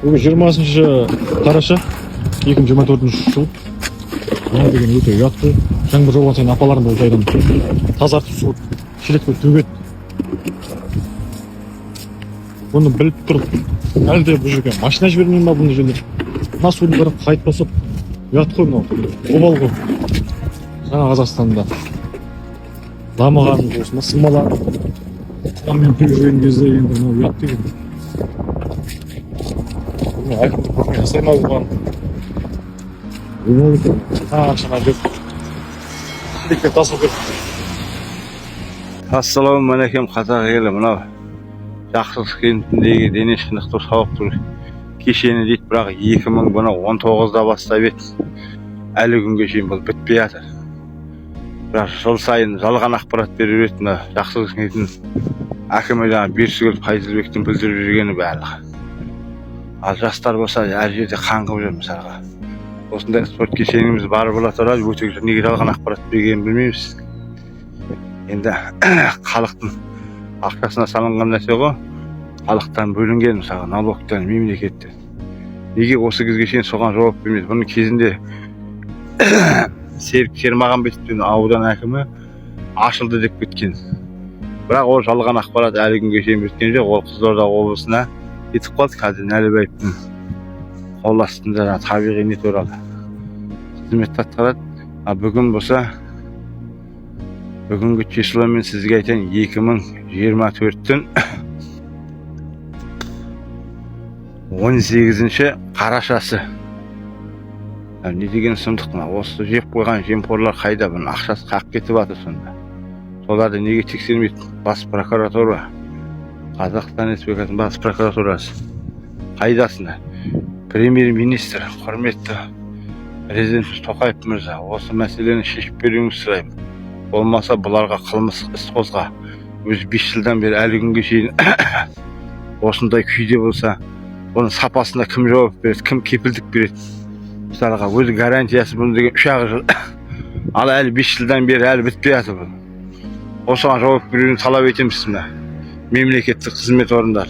Бүгін 20 қараша 2024 жыл. Мына деген өте ұят қой. Жаңбыр жауған сайын апаларым бұл жайдан тазартып суырып шелекке төгеді. Бұны біліп тұрып, әлде бұл жерге машина жібермейін ба бұны жерде? Мына судың бәрі қайтып басып, ұят қой мынау. Обал ғой. Жаңа Қазақстанда дамыған болсын, сымалар. Мен жүрген кезде енді мынау ұят деген. Әкімдік жасаймай болған. Ақшаға деп шелекке тасып кетті. Ассалаумағалейкум қазақ елі, мынау Жақсылық кентіндегі дене шынықтыру сауықтыру кешені дейді, бірақ 2019-да бастап еді. Әлі күнге шейін бұл бітпей жатыр. Бірақ жыл сайын жалған ақпарат беріп еді. Мына Жақсылық кентінің әкімі жаңа Берсүгір Файзылбектің білдіріп жүргені барлығы. Ал жастар болса әр жерде қаңғып жүр мысалға. Осындай спорт кешеніміз бар бола тұра, өте неге жалған ақпарат бергенін білмейміз. Енді халықтың ақшасына салынған нәрсе ғой, халықтан бөлінген мысалға налогтан, мемлекеттен. Неге осы кезге шейін соған жауап бермейді? Бұның кезінде Серік Сермағанбетовтің аудан әкімі ашылды деп кеткен. Бірақ ол жалған ақпарат әлі күнге шейін біткен жоқ. Ол Қызылорда облысына кетіп қалды. Қазір Нәлібаевтың қол астында табиғи не туралы қызмет атқарады. Бүгін болса, бүгінгі числомен сізге айтайын, 2024-тің 18-ші қарашасы. Не деген сұмдық мына? Осы жеп қойған жемқорлар қайда? Бұның ақшасы қақ кетіп жатыр сонда. Соларды неге тексермейді? Бас прокуратура, Қазақстан Республикасының бас прокуратурасы қайдасында? Премьер-министр, құрметті президент Тоқаев мырза, осы мәселені шешіп беруіңізді сұраймын. Болмаса бұларға қылмыстық іс қозға. Өзі 5 жылдан бері әлі күнге шейін осындай күйде болса, оның сапасына кім жауап береді, кім кепілдік береді? Мысалға, өзі гарантиясы бұны деген 3 жыл. Ал әлі 5 жылдан бері әлі бітпей жатыр бұл. Осыған жауап беруін талап етеміз мына мемлекеттік қызмет орындары.